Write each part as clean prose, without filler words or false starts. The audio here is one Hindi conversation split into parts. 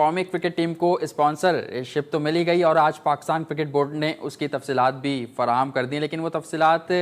कौमी क्रिकेट टीम को स्पॉन्सरशिप तो मिली गई और आज पाकिस्तान क्रिकेट बोर्ड ने उसकी तफसीलात भी फराहम कर दी, लेकिन वो तफसीलात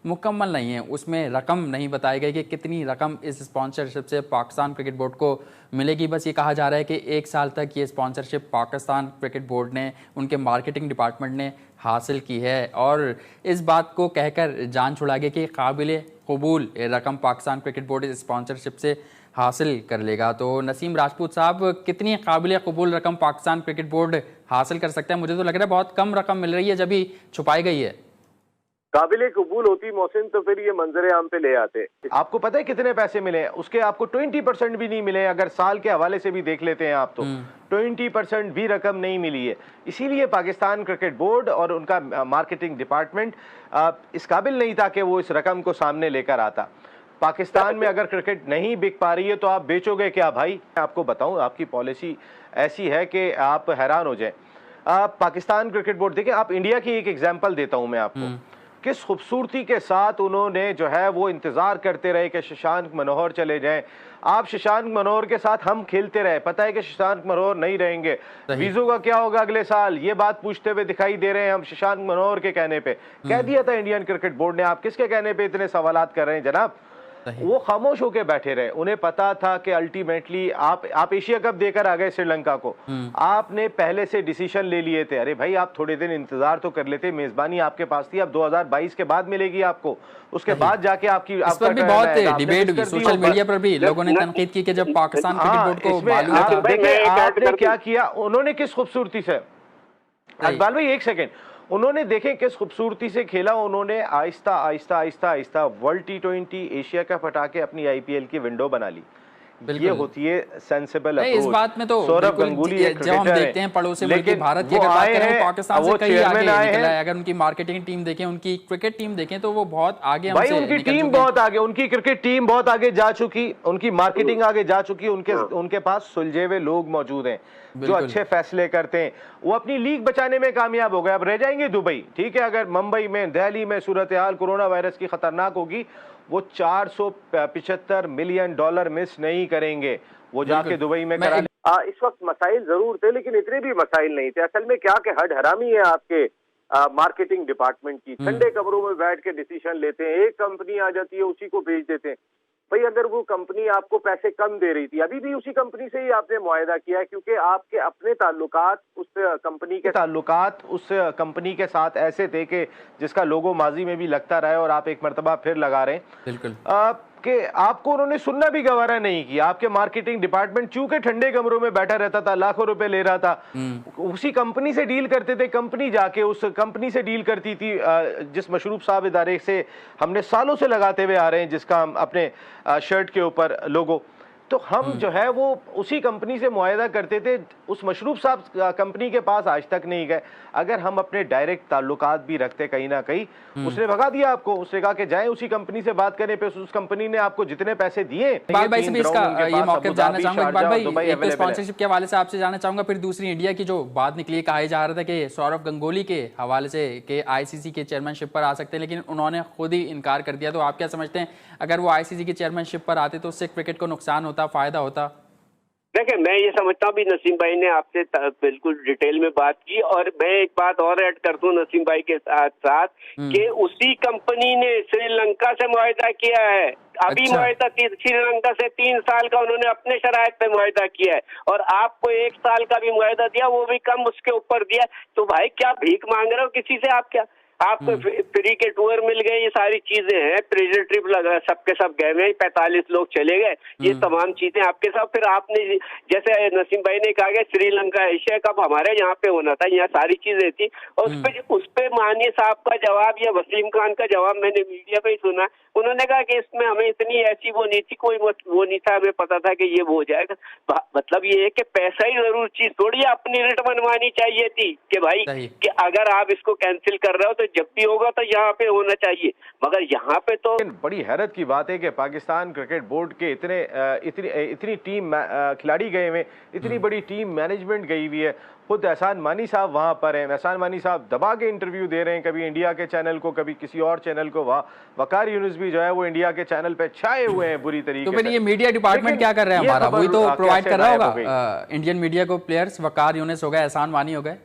मुकम्मल नहीं है। उसमें रकम नहीं बताई गई कि कितनी रकम इस स्पॉन्सरशिप से पाकिस्तान क्रिकेट बोर्ड को मिलेगी। बस ये कहा जा रहा है कि 1 साल तक ये स्पॉन्सरशिप पाकिस्तान क्रिकेट बोर्ड ने, उनके मार्केटिंग डिपार्टमेंट ने हासिल की है और इस बात को कहकर जान छुड़ा गया कि काबिल कबूल रकम पाकिस्तान क्रिकेट बोर्ड इस स्पॉन्सरशिप से हासिल कर लेगा। तो नसीम राजपूत साहब, कितनी काबिल कबूल रकम पाकिस्तान क्रिकेट बोर्ड हासिल कर सकता है? मुझे तो लग रहा है बहुत कम रकम मिल रही है जब भी छुपाई गई है। काबिल कबूल होती मोहसिन तो फिर ये मंजर आम पे ले आते। आपको पता है कितने पैसे मिले? उसके आपको 20% भी नहीं मिले। अगर साल के हवाले से भी देख लेते हैं आप तो 20% भी रकम नहीं मिली है। इसीलिए पाकिस्तान क्रिकेट बोर्ड और उनका मार्केटिंग डिपार्टमेंट इस काबिल नहीं था कि वो इस रकम को सामने लेकर आता। पाकिस्तान में अगर क्रिकेट नहीं बिक पा रही है तो आप बेचोगे क्या भाई? आपको बताऊं, आपकी पॉलिसी ऐसी है कि आप हैरान हो जाए। पाकिस्तान क्रिकेट बोर्ड, देखिए आप इंडिया की एक एग्जांपल देता हूं मैं आपको, किस खूबसूरती के साथ उन्होंने जो है वो इंतजार करते रहे कि शशांक मनोहर चले जाएं। आप शशांक मनोहर के साथ हम खेलते रहे, पता है कि शशांक मनोहर नहीं रहेंगे, वीजों का क्या होगा अगले साल, ये बात पूछते हुए दिखाई दे रहे हैं हम शशांक मनोहर के कहने पे। कह दिया था इंडियन क्रिकेट बोर्ड ने। आप किसके कहने पे इतने सवालात कर रहे हैं जनाब? वो खामोश होकर बैठे रहे। उन्हें पता था कि अल्टीमेटली आप एशिया कप देकर आ गए श्रीलंका को, आपने पहले से डिसीजन ले लिए थे। अरे भाई आप थोड़े दिन इंतजार तो कर लेते, मेजबानी आपके पास थी, अब 2022 के बाद मिलेगी आपको, उसके बाद जाके आपकी इस पर भी बहुत डिबेट हुई, सोशल मीडिया पर भी लोगों ने तनकीद की कि जब पाकिस्तान क्रिकेट बोर्ड को मालूम था। आपने क्या किया, उन्होंने किस खूबसूरती से, इकबाल भाई एक सेकेंड, उन्होंने देखें किस खूबसूरती से खेला। उन्होंने Aahista Aahista Aahista Aahista world T20 Asia cup हटा के अपनी IPL की विंडो बना ली। ये होती है सेंसिबल अप्रोच। इस बात में तो सौरभ गंगुली जब हम देखते हैं पड़ोसी मुल्क भारत की अगर बात करें, पाकिस्तान से कहीं आगे निकला है। अगर उनकी मार्केटिंग टीम देखें, उनकी क्रिकेट टीम देखें तो वो बहुत आगे हमसे भाई, उनकी टीम बहुत आगे, उनकी क्रिकेट टीम बहुत आगे जा चुकी, उनकी मार्केटिंग आगे जा चुकी, उनके पास सुलझे हुए लोग मौजूद हैं जो अच्छे फैसले करते हैं। वो अपनी लीग बचाने में कामयाब हो गए। अब रह जाएंगे दुबई, ठीक है, अगर मुंबई में, दिल्ली में सूरत हाल कोरोना वायरस की खतरनाक होगी, वो $475 मिलियन मिस नहीं करेंगे, वो जाके दुबई में करा। इस वक्त मसाइल जरूर थे लेकिन इतने भी मसाइल नहीं थे। असल में क्या कि हड हरामी है आपके मार्केटिंग डिपार्टमेंट की। ठंडे कमरों में बैठ के डिसीजन लेते हैं, एक कंपनी आ जाती है उसी को भेज देते हैं। भाई अगर वो कंपनी आपको पैसे कम दे रही थी, अभी भी उसी कंपनी से ही आपने मुआहदा किया है, क्योंकि आपके अपने ताल्लुकात उस कंपनी के साथ ऐसे थे कि जिसका लोगो माजी में भी लगता रहा है और आप एक मरतबा फिर लगा रहे हैं। बिल्कुल कि आपको उन्होंने सुनना भी गवारा नहीं किया। आपके मार्केटिंग डिपार्टमेंट चूंकि ठंडे कमरों में बैठा रहता था, लाखों रुपए ले रहा था, उसी कंपनी से डील करते थे। कंपनी जाके उस कंपनी से डील करती थी जिस मशरूब साहब इदारे से हमने सालों से लगाते हुए आ रहे हैं, जिसका हम अपने शर्ट के ऊपर लोगो, तो हम जो है वो उसी कंपनी से मुआहदा करते थे। उस मशरूब साहब कंपनी के पास आज तक नहीं गए। अगर हम अपने डायरेक्ट ताल्लुकात भी रखते कहीं ना कहीं, उसने भगा दिया आपको, उसने कहा कि जाएं उसी कंपनी से बात करें पे। उस कंपनी ने आपको जितने पैसे दिए। इकबाल भाई से भी इसका ये मौके जानना चाहूंगा। इकबाल भाई, एक स्पॉन्सरशिप के हवाले से आपसे जानना चाहूंगा, फिर दूसरी इंडिया की जो बात निकली, कहा जा रहा था कि सौरभ गंगुली के हवाले से कि ICC के चेयरमैनशिप पर आ सकते हैं, लेकिन उन्होंने खुद ही इनकार कर दिया। तो आप क्या समझते हैं, अगर वो ICC की चेयरमैनशिप पर आते तो उससे क्रिकेट को नुकसान होता, फायदा होता? देखिए, मैं ये समझता हूँ, भी नसीम भाई ने आपसे बिल्कुल डिटेल में बात की, और मैं एक बात और ऐड कर दूं नसीम भाई के साथ साथ कि उसी कंपनी ने श्रीलंका से मुआहदा किया है। अभी मुआहदा श्रीलंका से 3 साल का उन्होंने अपने शराइत पे मुआहदा किया है, और आपको 1 साल का भी मुआहदा दिया, वो भी कम उसके ऊपर दिया। तो भाई क्या भीख मांग रहे हो किसी से? आप क्या, आपको फ्री के टूर मिल गए, ये सारी चीजें हैं, प्रेशर ट्रिप लगा, सबके सब गए हुए, 45 लोग चले गए, ये तमाम चीजें आपके साथ। फिर आपने जैसे नसीम भाई ने कहा कि श्रीलंका एशिया कप हमारे यहाँ पे होना था, यहाँ सारी चीजें थी, और उस पे माननीय साहब का जवाब या वसीम खान का जवाब मैंने मीडिया पे ही सुना। उन्होंने कहा कि इसमें हमें इतनी ऐसी वो नहीं थी, कोई वो नहीं था, हमें पता था कि ये वो हो जाएगा। मतलब ये है कि पैसा ही जरूर चीज थोड़ी अपनी रिट बनवानी चाहिए थी कि भाई कि अगर आप इसको कैंसिल कर रहे हो तो जब भी होगा तो यहाँ पे होना चाहिए, मगर यहाँ पे तो बड़ी हैरत की बात है कि पाकिस्तान क्रिकेट बोर्ड के इतनी टीम खिलाड़ी गए हुए, इतनी बड़ी टीम मैनेजमेंट गई हुई है, खुद एहसान मानी साहब वहां पर हैं। एहसान मानी साहब दबा के इंटरव्यू दे रहे हैं, कभी इंडिया के चैनल को, कभी किसी और चैनल को। वकार यूनुस भी जो है वो इंडिया के चैनल पे छाए हुए हैं बुरी तरीके से। तो फिर ये मीडिया डिपार्टमेंट क्या कर रहा है हमारा? वही तो प्रोवाइड कर रहा होगा इंडियन मीडिया को प्लेयर्स। वकार यूनुस हो गए, एहसान मानी हो गए।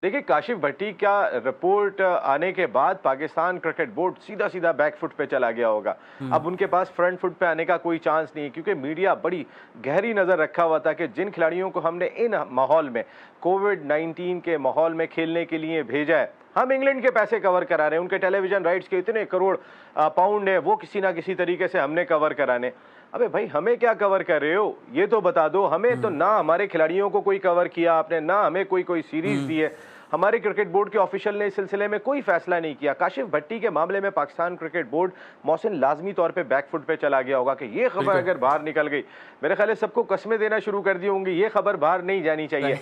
देखिए, काशिफ भट्टी का रिपोर्ट आने के बाद पाकिस्तान क्रिकेट बोर्ड सीधा सीधा बैकफुट पे चला गया होगा। अब उनके पास फ्रंट फुट पे आने का कोई चांस नहीं है, क्योंकि मीडिया बड़ी गहरी नजर रखा हुआ था कि जिन खिलाड़ियों को हमने इन माहौल में, कोविड-19 के माहौल में खेलने के लिए भेजा है, हम इंग्लैंड के पैसे कवर करा रहे हैं, उनके टेलीविजन राइट्स के इतने करोड़ पाउंड है, वो किसी ना किसी तरीके से हमने कवर कराने। अबे भाई, हमें क्या कवर कर रहे हो ये तो बता दो हमें। तो ना हमारे खिलाड़ियों को कोई कवर किया आपने, ना हमें कोई सीरीज दी है। हमारे क्रिकेट बोर्ड के ऑफिशियल ने इस सिलसिले में कोई फैसला नहीं किया। काशिफ भट्टी के मामले में पाकिस्तान क्रिकेट बोर्ड मोहसिन लाजमी तौर पे बैकफुट पे चला गया होगा कि ये खबर अगर बाहर निकल गई, मेरे ख्याल है सबको कस्में देना शुरू कर दी होंगी, ये खबर बाहर नहीं जानी चाहिए।